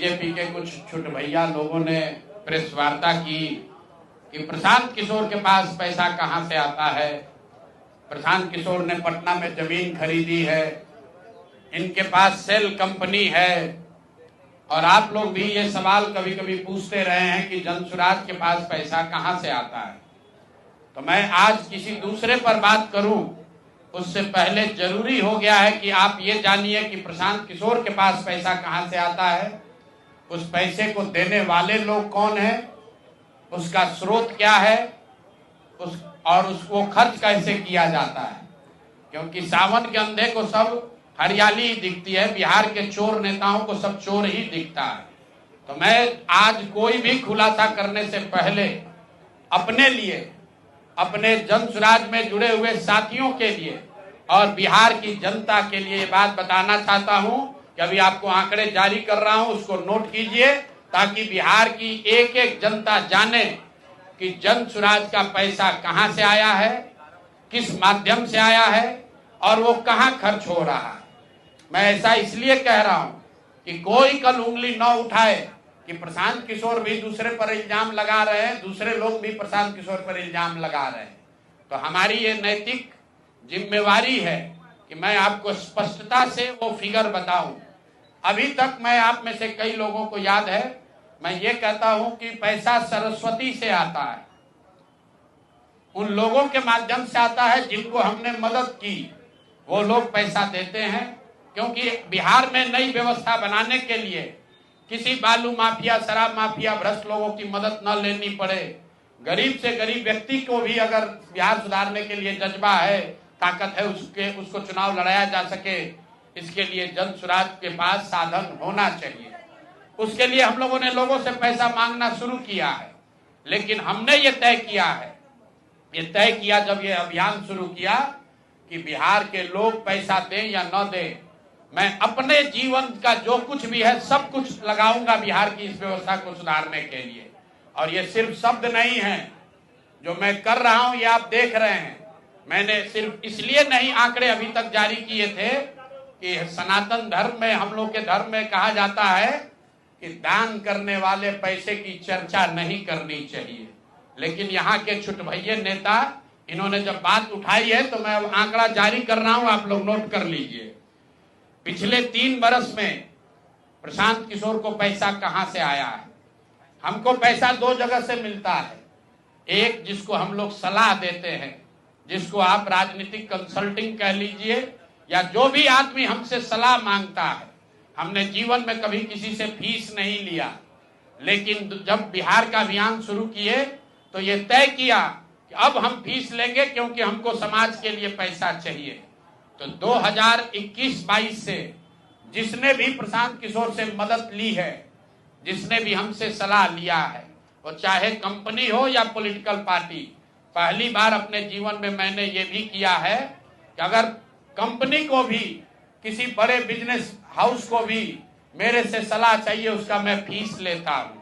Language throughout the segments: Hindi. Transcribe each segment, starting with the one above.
बीजेपी के कुछ छुट भैया लोगों ने प्रेस वार्ता की कि प्रशांत किशोर के पास पैसा कहां से आता है। प्रशांत किशोर ने पटना में जमीन खरीदी है, इनके पास सेल कंपनी है। और आप लोग भी ये सवाल कभी कभी पूछते रहे हैं कि जनसुराज के पास पैसा कहां से आता है। तो मैं आज किसी दूसरे पर बात करूं उससे पहले जरूरी हो गया है कि आप ये जानिए कि प्रशांत किशोर के पास पैसा कहां से आता है, उस पैसे को देने वाले लोग कौन है, उसका स्रोत क्या है, उसको खर्च कैसे किया जाता है। क्योंकि सावन के अंधे को सब हरियाली ही दिखती है, बिहार के चोर नेताओं को सब चोर ही दिखता है। तो मैं आज कोई भी खुलासा करने से पहले अपने लिए, अपने जनसुराज में जुड़े हुए साथियों के लिए और बिहार की जनता के लिए ये बात बताना चाहता हूं कि अभी आपको आंकड़े जारी कर रहा हूं, उसको नोट कीजिए ताकि बिहार की एक एक जनता जाने कि जनसुराज का पैसा कहां से आया है, किस माध्यम से आया है और वो कहां खर्च हो रहा है। मैं ऐसा इसलिए कह रहा हूं कि कोई कल उंगली न उठाए कि प्रशांत किशोर भी दूसरे पर इल्जाम लगा रहे हैं, दूसरे लोग भी प्रशांत किशोर पर इल्जाम लगा रहे हैं। तो हमारी ये नैतिक जिम्मेवारी है कि मैं आपको स्पष्टता से वो फिगर बताऊं। अभी तक मैं आप में से कई लोगों को याद है, मैं ये कहता हूं कि पैसा सरस्वती से आता है, उन लोगों के माध्यम से आता है जिनको हमने मदद की, वो लोग पैसा देते हैं। क्योंकि बिहार में नई व्यवस्था बनाने के लिए किसी बालू माफिया, शराब माफिया, भ्रष्ट लोगों की मदद न लेनी पड़े, गरीब से गरीब व्यक्ति को भी अगर बिहार सुधारने के लिए जज्बा है, ताकत है, उसको चुनाव लड़ाया जा सके, इसके लिए जनसुराज के पास साधन होना चाहिए। उसके लिए हम लोगों ने लोगों से पैसा मांगना शुरू किया है। लेकिन हमने ये तय किया जब ये अभियान शुरू किया कि बिहार के लोग पैसा दें या न दें, मैं अपने जीवन का जो कुछ भी है सब कुछ लगाऊंगा बिहार की इस व्यवस्था को सुधारने के लिए। और ये सिर्फ शब्द नहीं है जो मैं कर रहा हूं, ये आप देख रहे हैं। मैंने सिर्फ इसलिए नहीं आंकड़े अभी तक जारी किए थे कि सनातन धर्म में, हम लोग के धर्म में कहा जाता है कि दान करने वाले पैसे की चर्चा नहीं करनी चाहिए। लेकिन यहाँ के छुट भैये नेता, इन्होंने जब बात उठाई है तो मैं आंकड़ा जारी कर रहा हूं, आप लोग नोट कर लीजिए। पिछले 3 बरस में प्रशांत किशोर को पैसा कहां से आया है। हमको पैसा 2 जगह से मिलता है। एक, जिसको हम लोग सलाह देते हैं, जिसको आप राजनीतिक कंसल्टिंग कह लीजिए, या जो भी आदमी हमसे सलाह मांगता है। हमने जीवन में कभी किसी से फीस नहीं लिया, लेकिन जब बिहार का अभियान शुरू किए तो ये तय किया कि अब हम फीस लेंगे क्योंकि हमको समाज के लिए पैसा चाहिए। तो 2021-22 से जिसने भी प्रशांत किशोर से मदद ली है, जिसने भी हमसे सलाह लिया है, वो चाहे कंपनी हो या पॉलिटिकल पार्टी, पहली बार अपने जीवन में मैंने ये भी किया है कि अगर कंपनी को भी, किसी बड़े बिजनेस हाउस को भी मेरे से सलाह चाहिए, उसका मैं फीस लेता हूं।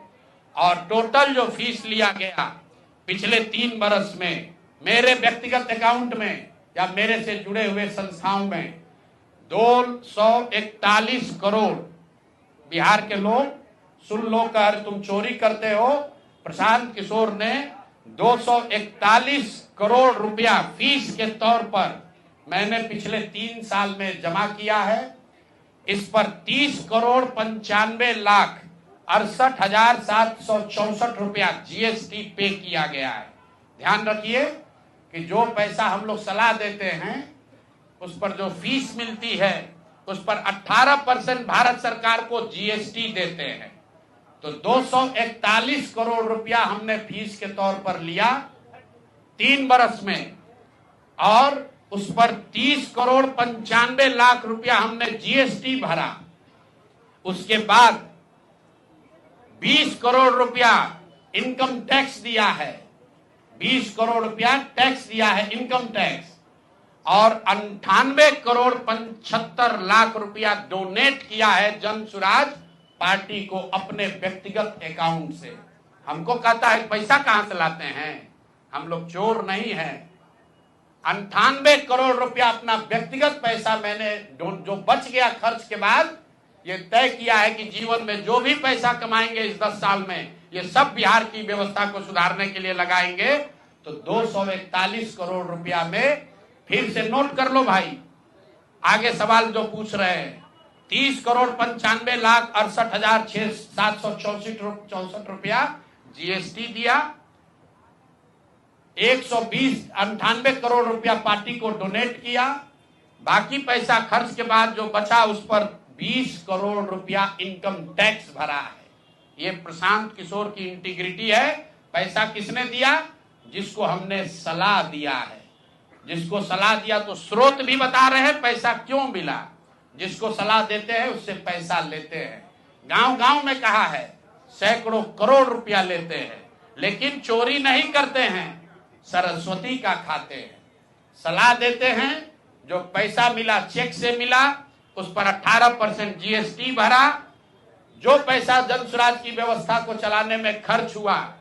और टोटल जो फीस लिया गया पिछले 3 बरस में मेरे व्यक्तिगत अकाउंट में या मेरे से जुड़े हुए संस्थाओं में 241 करोड़। बिहार के लोग सुन लो, कर तुम चोरी करते हो, प्रशांत किशोर ने 241 करोड़ रुपया फीस के तौर पर मैंने पिछले 3 साल में जमा किया है। इस पर 30 करोड़ 95 लाख 68,764 रुपया जीएसटी पे किया गया है। ध्यान रखिए कि जो पैसा हम लोग सलाह देते हैं, उस पर जो फीस मिलती है, उस पर 18% भारत सरकार को जीएसटी देते हैं। तो 241 करोड़ रुपया हमने फीस के तौर पर लिया 3 बरस में, और उस पर 30 करोड़ 95 लाख रुपया हमने जीएसटी भरा। उसके बाद 20 करोड़ रुपया इनकम टैक्स दिया है, 20 करोड़ रुपया टैक्स दिया है, इनकम टैक्स, और 98 करोड़ 75 लाख रुपया डोनेट किया है जनसुराज पार्टी को अपने व्यक्तिगत अकाउंट से। हमको कहता है पैसा कहां से लाते हैं, हम लोग चोर नहीं हैं। 98 करोड़ रुपया अपना व्यक्तिगत पैसा मैंने, जो बच गया खर्च के बाद, ये तय किया है कि जीवन में जो भी पैसा कमाएंगे इस 10 साल में, ये सब बिहार की व्यवस्था को सुधारने के लिए लगाएंगे। तो 241 करोड़ रुपया में फिर से नोट कर लो भाई, आगे सवाल जो पूछ रहे हैं, 30,95,68,764 रुपया जीएसटी दिया, 198 करोड़ रुपया पार्टी को डोनेट किया, बाकी पैसा खर्च के बाद जो बचा उस पर 20 करोड़ रुपया इनकम टैक्स भरा है। ये प्रशांत किशोर की इंटीग्रिटी है। पैसा किसने दिया? जिसको हमने सलाह दिया है। जिसको सलाह दिया तो स्रोत भी बता रहे हैं पैसा क्यों मिला। जिसको सलाह देते हैं उससे पैसा लेते हैं। गांव गांव में कहा है, सैकड़ों करोड़ रुपया लेते हैं, लेकिन चोरी नहीं करते हैं, सरस्वती का खाते हैं। सलाह देते हैं, जो पैसा मिला चेक से मिला, उस पर 18% जीएसटी भरा, जो पैसा जन स्वराज की व्यवस्था को चलाने में खर्च हुआ,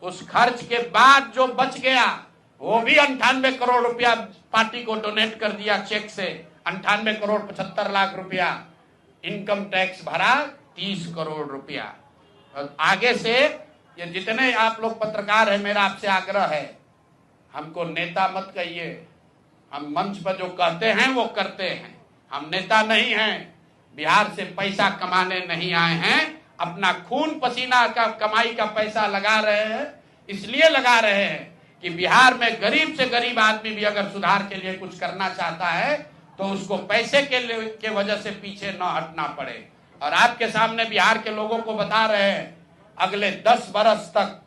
उस खर्च के बाद जो बच गया वो भी 98 करोड़ रुपया पार्टी को डोनेट कर दिया चेक से। 98 करोड़ 75 लाख रुपया इनकम टैक्स भरा, 30 करोड़ रुपया। और आगे से ये जितने आप लोग पत्रकार हैं, मेरा आपसे आग्रह है, हमको नेता मत कहिए। हम मंच पर जो कहते हैं वो करते हैं। हम नेता नहीं हैं, बिहार से पैसा कमाने नहीं आए हैं। अपना खून पसीना का कमाई का पैसा लगा रहे हैं। इसलिए लगा रहे हैं कि बिहार में गरीब से गरीब आदमी भी अगर सुधार के लिए कुछ करना चाहता है तो उसको पैसे के वजह से पीछे न हटना पड़े। और आपके सामने बिहार के लोगों को बता रहे हैं, अगले 10 बरस तक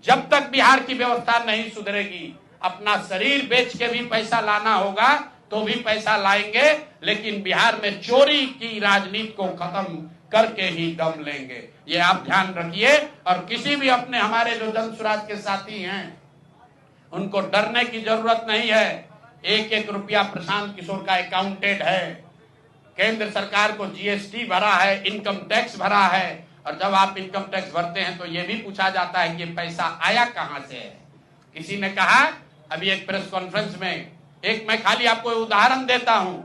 जब तक बिहार की व्यवस्था नहीं सुधरेगी, अपना शरीर बेच के भी पैसा लाना होगा तो भी पैसा लाएंगे, लेकिन बिहार में चोरी की राजनीति को खत्म करके ही दम लेंगे। ये आप ध्यान रखिए। और किसी भी अपने हमारे जो जन स्वराज के साथी हैं उनको डरने की जरूरत नहीं है। एक एक रुपया प्रशांत किशोर का अकाउंटेड है। केंद्र सरकार को जीएसटी भरा है, इनकम टैक्स भरा है। और जब आप इनकम टैक्स भरते हैं तो ये भी पूछा जाता है कि पैसा आया कहां से है। किसी ने कहा अभी एक प्रेस कॉन्फ्रेंस में, एक मैं खाली आपको उदाहरण देता हूं,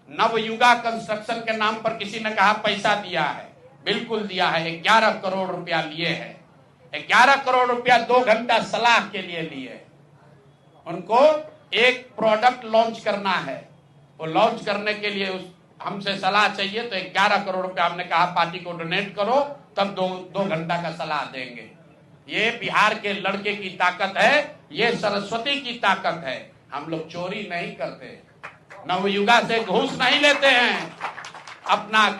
नवयुगा कंस्ट्रक्शन के नाम पर किसी ने कहा पैसा दिया है। बिल्कुल दिया है, 11 करोड़ रुपया लिए है। 11 करोड़ रुपया 2 घंटा सलाह के लिए लिए। उनको एक प्रोडक्ट लॉन्च करना है, वो लॉन्च करने के लिए हमसे सलाह चाहिए, तो 11 करोड़ रुपया हमने कहा पार्टी को डोनेट करो, तब 2 घंटा का सलाह देंगे। ये बिहार के लड़के की ताकत है, ये सरस्वती की ताकत है। हम लोग चोरी नहीं करते, नवयुगा से घूस नहीं लेते हैं, अपना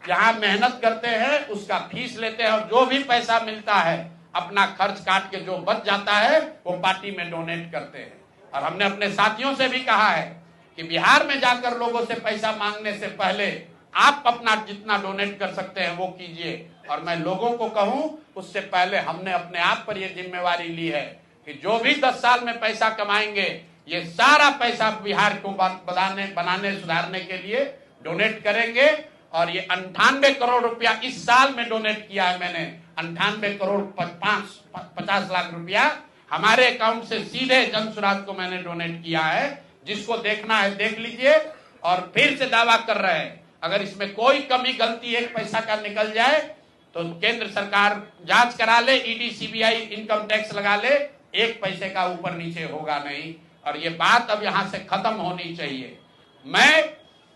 जहां मेहनत करते हैं उसका फीस लेते हैं, और जो भी पैसा मिलता है अपना खर्च काट के जो बच जाता है वो पार्टी में डोनेट करते हैं। और हमने अपने साथियों से भी कहा है कि बिहार में जाकर लोगों से पैसा मांगने से पहले आप अपना जितना डोनेट कर सकते हैं वो कीजिए। और मैं लोगों को कहूं, उससे पहले हमने अपने आप पर यह जिम्मेवारी ली है कि जो भी 10 साल में पैसा कमाएंगे, ये सारा पैसा बिहार को बनाने सुधारने के लिए डोनेट करेंगे। और ये 98 करोड़ रुपया इस साल में डोनेट किया है मैंने। 98 करोड़ 50 लाख रुपया हमारे अकाउंट से सीधे जन स्वराज को मैंने डोनेट किया है। जिसको देखना है देख लीजिए। और फिर से दावा कर रहे हैं, अगर इसमें कोई कमी गलती एक पैसा का निकल जाए तो केंद्र सरकार जांच करा ले, ईडी सीबीआई इनकम टैक्स लगा ले, 1 पैसे का ऊपर नीचे होगा नहीं। और ये बात अब यहां से खत्म होनी चाहिए।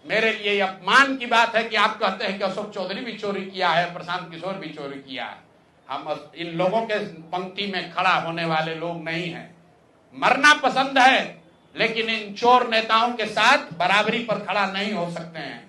मेरे लिए अपमान की बात है कि आप कहते हैं कि अशोक चौधरी भी चोरी किया है, प्रशांत किशोर भी चोरी किया है। हम इन लोगों के पंक्ति में खड़ा होने वाले लोग नहीं हैं। मरना पसंद है, लेकिन इन चोर नेताओं के साथ बराबरी पर खड़ा नहीं हो सकते हैं।